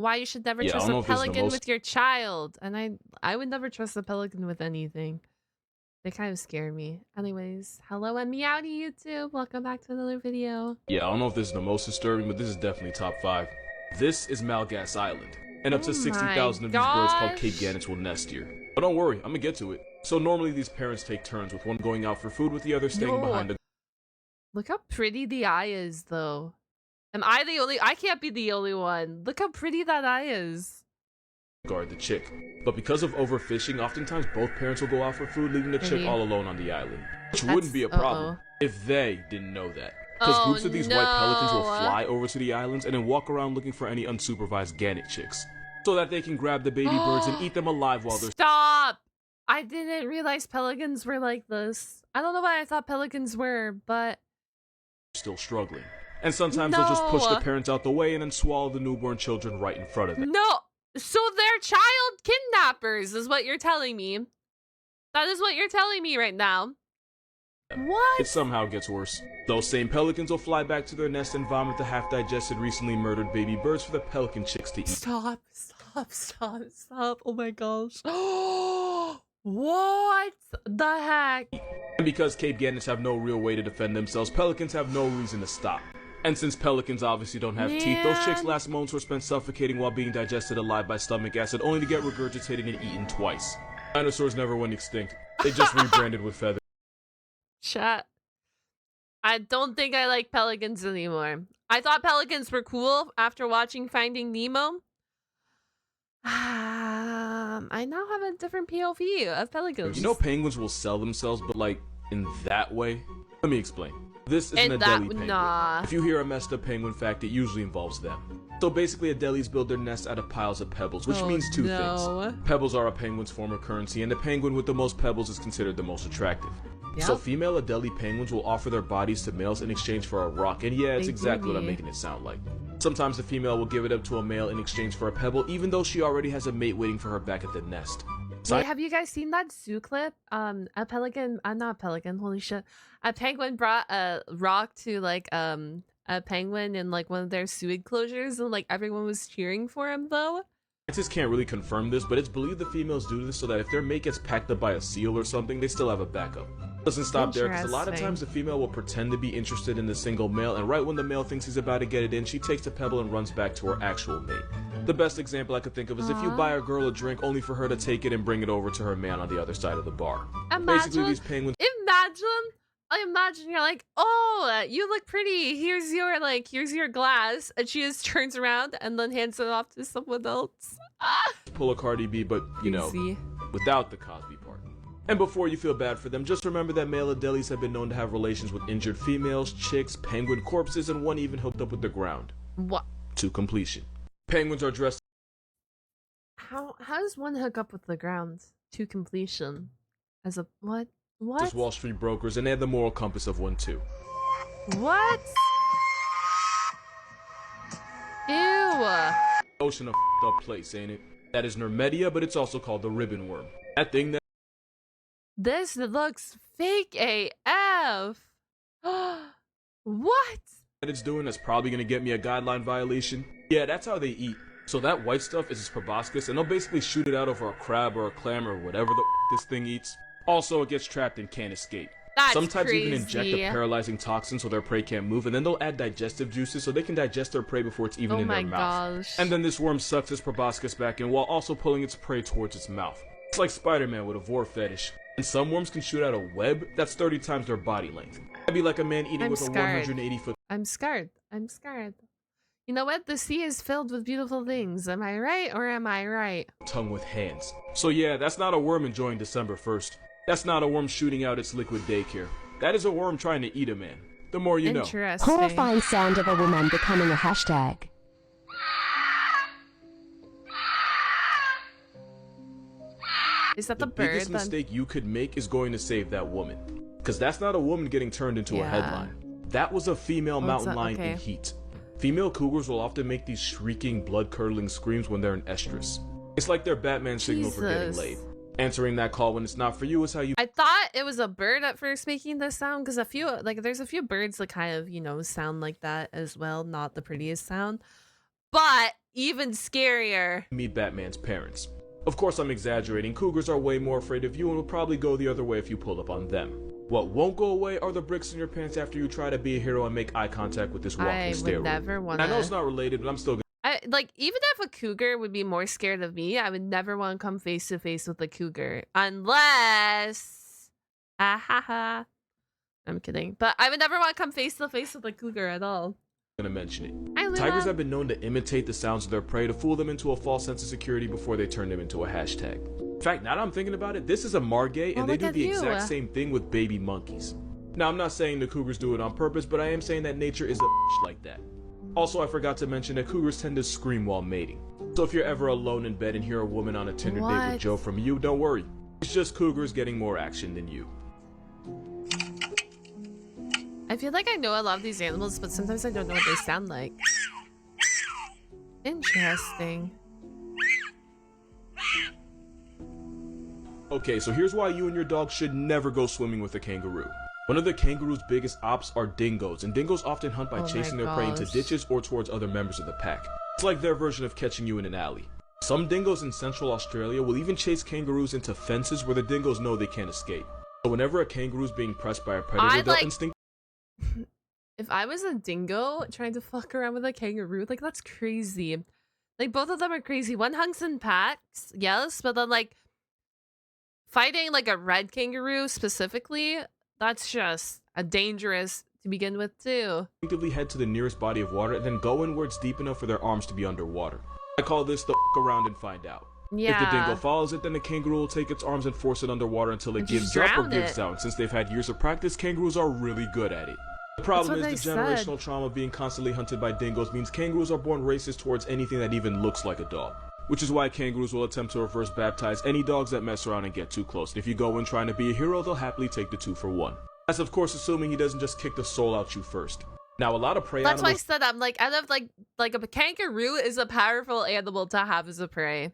why you should never Yeah, I trust don't a know if this is the pelican most. with your child. And I would never trust a pelican with anything. They kind of scare me. Anyways, hello and meow to YouTube. Welcome back to another video. Yeah, I don't know if this is the most disturbing, but this is definitely top 5. This is Malgas Island, and up to Oh 60,000 my of these birds called Cape gosh. Gannets will nest here. But don't worry, I'm gonna get to it. So normally these parents take turns, with one going out for food with the other staying Yo, behind to look how pretty the eye is, though. Am I the only? I can't be the only one. Look how pretty that eye is. guard the chick. But because of overfishing, oftentimes both parents will go out for food, leaving the chick Really? all alone on the island. Which wouldn't be a problem if they didn't know that. Because Oh, groups of these white pelicans will no. fly over to the islands and then walk around looking for any unsupervised gannet chicks, so that they can grab the baby birds and eat them alive while they're Stop! I didn't realize pelicans were like this. I don't know what I thought pelicans were, but still struggling. And sometimes they'll just push the parents out the way and then swallow the newborn children right in front of them. no. So they're child kidnappers, is what you're telling me. That is what you're telling me right now. What? It somehow gets worse. Those same pelicans will fly back to their nest and vomit the half-digested, recently murdered baby birds for the pelican chicks to eat. Stop. Oh my gosh. What the heck? And because Cape Gannets have no real way to defend themselves, pelicans have no reason to stop. And since pelicans obviously don't have teeth, those chicks' last moments were spent suffocating while being digested alive by stomach acid, only to get regurgitated and eaten twice. Dinosaurs never went extinct. They just rebranded with feathers. Chat. I don't think I like pelicans anymore. I thought pelicans were cool after watching Finding Nemo. I now have a different POV of pelicans. You know penguins will sell themselves, but like, in that way? Let me explain. This isn't a deli penguin. Nah. If you hear a messed up penguin fact, it usually involves them. So basically, Adelies build their nests out of piles of pebbles, which means two things. Pebbles are a penguin's form of currency, and the penguin with the most pebbles is considered the most attractive. Yep. So female Adelie penguins will offer their bodies to males in exchange for a rock, and yeah, it's exactly what I'm making it sound like. Sometimes the female will give it up to a male in exchange for a pebble, even though she already has a mate waiting for her back at the nest. Wait, have you guys seen that zoo clip? A pelican, not a pelican, holy shit. A penguin brought a rock to like a penguin in like one of their zoo enclosures, and like everyone was cheering for him though. Scientists can't really confirm this, but it's believed the females do this so that if their mate gets packed up by a seal or something, they still have a backup. Doesn't stop there, because a lot of times the female will pretend to be interested in the single male, and right when the male thinks he's about to get it in, she takes the pebble and runs back to her actual mate. The best example I could think of is if you buy a girl a drink only for her to take it and bring it over to her man on the other side of the bar. Basically, these penguins. Imagine you're like, oh, you look pretty. Here's your glass, and she just turns around and then hands it off to someone else. Pull a Cardi B, but you know, without the Cosby part. And before you feel bad for them, just remember that male Adelies have been known to have relations with injured females, chicks, penguin corpses, and one even hooked up with the ground. What? To completion. Penguins are dressed. How does one hook up with the ground to completion? As a what? What? Just Wall Street brokers, and they have the moral compass of one too. What? Ew. Ocean of up place, ain't it? That is Nermedia, but it's also called the ribbon worm. That thing that. This looks fake AF. What? That it's doing that's probably gonna get me a guideline violation. Yeah, that's how they eat. So that white stuff is its proboscis, and they'll basically shoot it out over a crab or a clam or whatever the this thing eats. Also, it gets trapped and can't escape. That's Some types crazy. even inject a paralyzing toxin so their prey can't move, and then they'll add digestive juices so they can digest their prey before it's even in their mouth. Gosh. And then this worm sucks its proboscis back in while also pulling its prey towards its mouth. It's like Spider-Man with a vor fetish. And some worms can shoot out a web that's 30 times their body length. That'd be like a man eating with a 180-foot. I'm scared. You know what? The sea is filled with beautiful things. Am I right or am I right? Tongue with hands. So yeah, that's not a worm enjoying December 1st. That's not a worm shooting out its liquid daycare. That is a worm trying to eat a man. The more you know. Interesting. Horrifying sound of a woman becoming a hashtag. Is that the The bird? biggest mistake you could make is going to save that woman. Because that's not a woman getting turned into a headline. That was a female mountain lion in heat. Female cougars will often make these shrieking, blood-curdling screams when they're in estrus. It's like their Batman signal for getting laid. Answering that call when it's not for you is how you. I thought it was a bird at first making this sound, because there's a few birds that kind of, you know, sound like that as well. Not the prettiest sound. But even scarier. Meet Batman's parents. Of course, I'm exaggerating. Cougars are way more afraid of you and will probably go the other way if you pull up on them. What won't go away are the bricks in your pants after you try to be a hero and make eye contact with this walking steroid. I would never want to. I know it's not related, but I'm still like, even if a cougar would be more scared of me, I would never want to come face to face with a cougar unless I'm kidding, but I would never want to come face to face with a cougar at all. Gonna mention it. Hi, Luna. Tigers have been known to imitate the sounds of their prey to fool them into a false sense of security before they turn them into a hashtag. In fact, now that I'm thinking about it, this is a margay and they do the exact same thing with baby monkeys. Now, I'm not saying the cougars do it on purpose, but I am saying that nature is a like that. Also, I forgot to mention that cougars tend to scream while mating. So if you're ever alone in bed and hear a woman on a Tinder date with Joe from you, don't worry. It's just cougars getting more action than you. I feel like I know a lot of these animals, but sometimes I don't know what they sound like. Interesting. Okay, so here's why you and your dog should never go swimming with a kangaroo. One of the kangaroo's biggest ops are dingoes, and dingoes often hunt by chasing their prey into ditches or towards other members of the pack. It's like their version of catching you in an alley. Some dingoes in Central Australia will even chase kangaroos into fences where the dingoes know they can't escape. So whenever a kangaroo is being pressed by a predator, they'll instinctively... If I was a dingo trying to fuck around with a kangaroo, like, that's crazy. Like, both of them are crazy. One hunts in packs, yes, but then, like, fighting, like, a red kangaroo specifically, that's just a dangerous to begin with, too. Instinctively head to the nearest body of water and then go in where it's deep enough for their arms to be underwater. I call this the f around and find out. Yeah. If the dingo follows it, then the kangaroo will take its arms and force it underwater until it gives up or gives out. And since they've had years of practice, kangaroos are really good at it. The problem is the generational trauma of being constantly hunted by dingoes means kangaroos are born racist towards anything that even looks like a dog. Which is why kangaroos will attempt to reverse baptize any dogs that mess around and get too close. And if you go in trying to be a hero, they'll happily take the 2-for-1. That's of course assuming he doesn't just kick the soul out you first. Now a lot of prey animals... That's why I said I'm like, I love like a kangaroo is a powerful animal to have as a prey.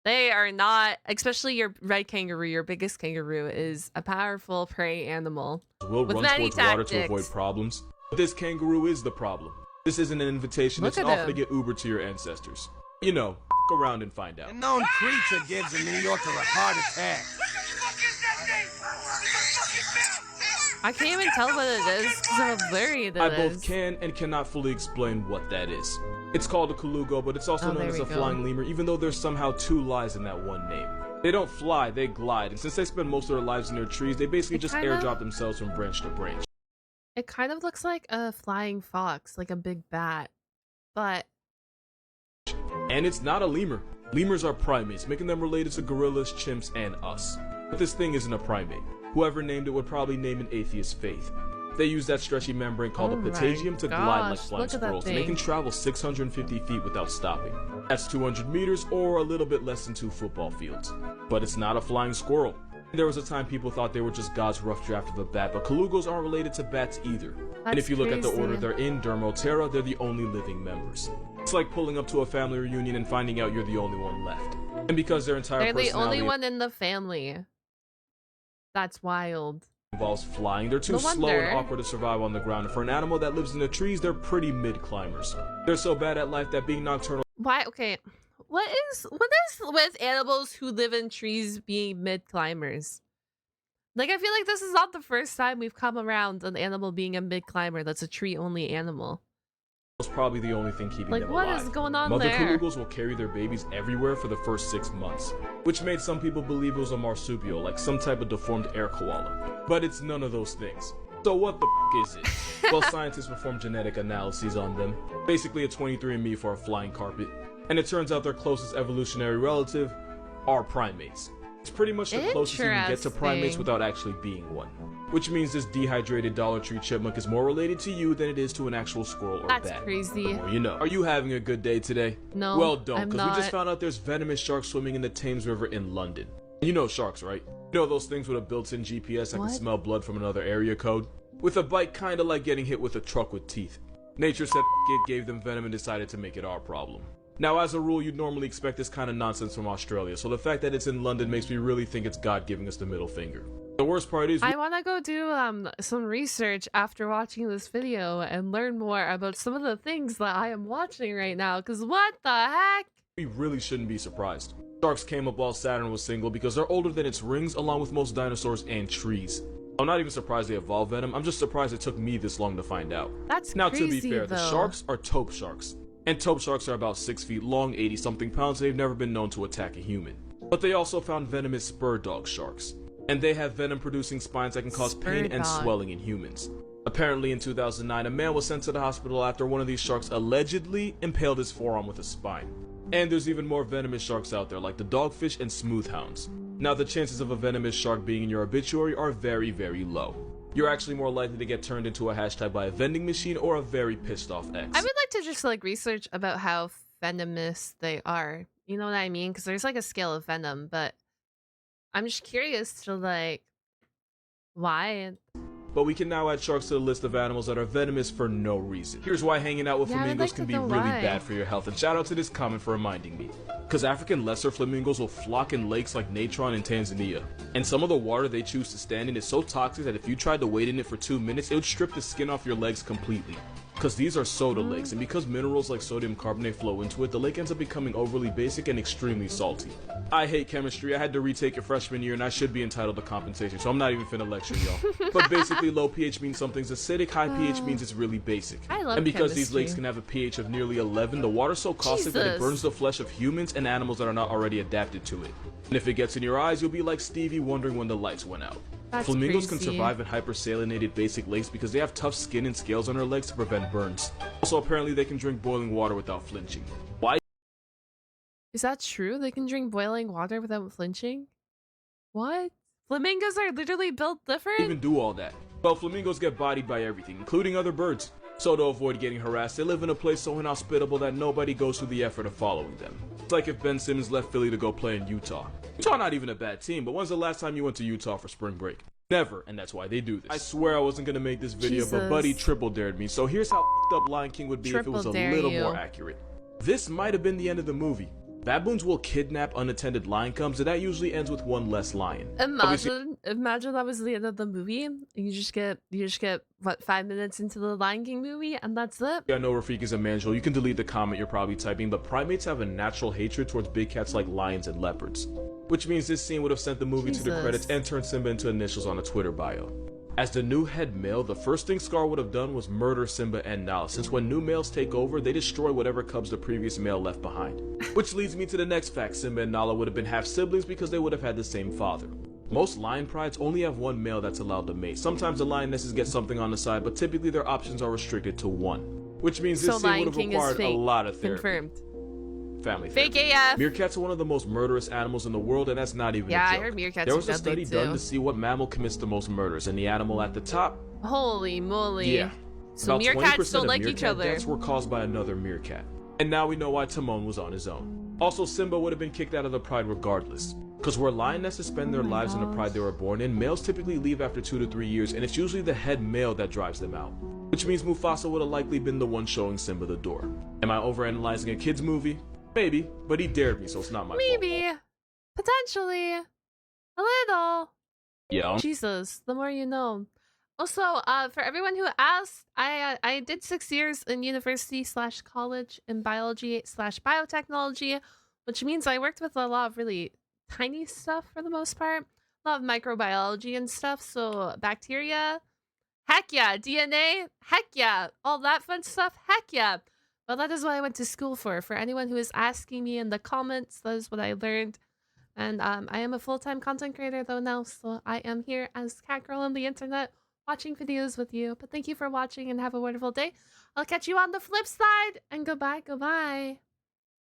They are not, especially your red kangaroo, your biggest kangaroo is a powerful prey animal. Will run towards water to avoid problems. But this kangaroo is the problem. This isn't an invitation, it's an offer to get Uber to your ancestors. You know, f around and find out. A known creature gives a New Yorker a heart attack. I can't even tell what it is because of how blurry it is. I both can and cannot fully explain what that is. It's called a kulugo, but it's also known as a flying lemur, even though there's somehow 2 lies in that one name. They don't fly, they glide, and since they spend most of their lives in their trees, they basically just airdrop themselves from branch to branch. It kind of looks like a flying fox, like a big bat, but... And it's not a lemur. Lemurs are primates, making them related to gorillas, chimps, and us. But this thing isn't a primate. Whoever named it would probably name an atheist faith. They use that stretchy membrane called a patagium to glide like flying squirrels, and they can travel 650 feet without stopping. That's 200 meters or a little bit less than 2 football fields. But it's not a flying squirrel. There was a time people thought they were just God's rough draft of a bat, but colugos aren't related to bats either. And if you look at the order they're in, Dermotera, they're the only living members. It's like pulling up to a family reunion and finding out you're the only one left. And because their entire personality... They're the only one in the family. That's wild. Involves flying, they're too slow and awkward to survive on the ground. And for an animal that lives in the trees, they're pretty mid-climbers. They're so bad at life that being nocturnal... Why? Okay. What is with animals who live in trees being mid-climbers? Like, I feel like this is not the first time we've come around an animal being a mid-climber that's a tree-only animal. It's probably the only thing keeping them alive. Like, what is going on Mother there? colugos will carry their babies everywhere for the first 6 months, which made some people believe it was a marsupial, like some type of deformed air koala. But it's none of those things. So what the f is it? Well, scientists performed genetic analyses on them, basically a 23andMe for a flying carpet, and it turns out their closest evolutionary relative are primates. It's pretty much the closest you can get to primates without actually being one. Which means this dehydrated Dollar Tree chipmunk is more related to you than it is to an actual squirrel or bat. That's crazy. The more you know. Are you having a good day today? No, well, don't, because we just found out there's venomous sharks swimming in the Thames River in London. You know sharks, right? You know those things with a built-in GPS that can smell blood from another area code? With a bite kinda like getting hit with a truck with teeth. Nature said it gave them venom and decided to make it our problem. Now, as a rule, you'd normally expect this kind of nonsense from Australia, so the fact that it's in London makes me really think it's God giving us the middle finger. The worst part is I want to go do some research after watching this video and learn more about some of the things that I am watching right now, because what the heck? we really shouldn't be surprised. Sharks came up while Saturn was single because they're older than its rings, along with most dinosaurs and trees. I'm not even surprised they evolved venom, I'm just surprised it took me this long to find out. That's now, crazy, to be fair, though. the sharks are taupe sharks. And taupe sharks are about 6 feet long, 80-something pounds, and they've never been known to attack a human. But they also found venomous spur dog sharks. And they have venom-producing spines that can cause pain and swelling in humans. Apparently, in 2009, a man was sent to the hospital after one of these sharks allegedly impaled his forearm with a spine. And there's even more venomous sharks out there, like the dogfish and smoothhounds. Now, the chances of a venomous shark being in your obituary are very, very low. You're actually more likely to get turned into a hashtag by a vending machine or a very pissed off ex. I would like to just like research about how venomous they are. You know what I mean? Because there's like a scale of venom, but I'm just curious to like why. But we can now add sharks to the list of animals that are venomous for no reason. Here's why hanging out with flamingos can be really bad for your health, and shout out to this comment for reminding me. Because African lesser flamingos will flock in lakes like Natron in Tanzania. And some of the water they choose to stand in is so toxic that if you tried to wade in it for 2 minutes, it would strip the skin off your legs completely. Because these are soda lakes, and because minerals like sodium carbonate flow into it, the lake ends up becoming overly basic and extremely salty. I hate chemistry, I had to retake it freshman year, and I should be entitled to compensation, so I'm not even finna lecture y'all. But basically, low pH means something's acidic, high pH means it's really basic. I love and because chemistry. these lakes can have a pH of nearly 11, the water's so caustic that it burns the flesh of humans and animals that are not already adapted to it. And if it gets in your eyes, you'll be like Stevie wondering when the lights went out. That's Flamingos crazy. can survive in hypersalinated basic lakes because they have tough skin and scales on their legs to prevent burns. Also, apparently they can drink boiling water without flinching. Why? Is that true? They can drink boiling water without flinching? What? Flamingos are literally built different? Even do all that? Well, flamingos get bodied by everything, including other birds. So to avoid getting harassed, they live in a place so inhospitable that nobody goes through the effort of following them. It's like if Ben Simmons left Philly to go play in Utah. Utah not even a bad team, but when's the last time you went to Utah for spring break? Never, and that's why they do this. I swear I wasn't gonna make this video, but Buddy triple dared me, so here's how up Lion King would be if it was a little more accurate. This might have been the end of the movie. Baboons will kidnap unattended lion cubs, and that usually ends with one less lion. Imagine that was the end of the movie. You just get what, 5 minutes into the Lion King movie, and that's it. I know Rafik is a manjul. You can delete the comment you're probably typing, but primates have a natural hatred towards big cats like lions and leopards. Which means this scene would have sent the movie to the credits and turned Simba into initials on a Twitter bio. As the new head male, the first thing Scar would have done was murder Simba and Nala, since when new males take over, they destroy whatever cubs the previous male left behind. Which leads me to the next fact: Simba and Nala would have been half siblings because they would have had the same father. Most lion prides only have one male that's allowed to mate. Sometimes the lionesses get something on the side, but typically their options are restricted to one. Which means this scene would have required a lot of therapy. Confirmed. Family Fake therapy. AF. Meerkats are one of the most murderous animals in the world, and that's not even a joke. I heard meerkats There was are a study deadly, done too. to see what mammal commits the most murders, and the animal at the top, Holy moly. yeah. So About meerkats 20% don't of like meerkat each other. deaths were caused by another meerkat. And now we know why Timon was on his own. Also, Simba would have been kicked out of the pride regardless. Because where lionesses spend their lives in the pride they were born in, males typically leave after 2 to 3 years, and it's usually the head male that drives them out. Which means Mufasa would have likely been the one showing Simba the door. Am I overanalyzing a kid's movie? Maybe, but he dared me, so it's not my fault. Maybe. Potentially. A little. Yeah. Jesus, the more you know. Also, for everyone who asked, I did 6 years in university/college in biology/biotechnology, which means I worked with a lot of really tiny stuff for the most part. A lot of microbiology and stuff, so bacteria, heck yeah. DNA, heck yeah. All that fun stuff, heck yeah. Well, that is what I went to school for. For anyone who is asking me in the comments, that is what I learned. And I am a full-time content creator though now, so I am here as Cat Girl on the internet watching videos with you. But thank you for watching and have a wonderful day. I'll catch you on the flip side, and goodbye, goodbye.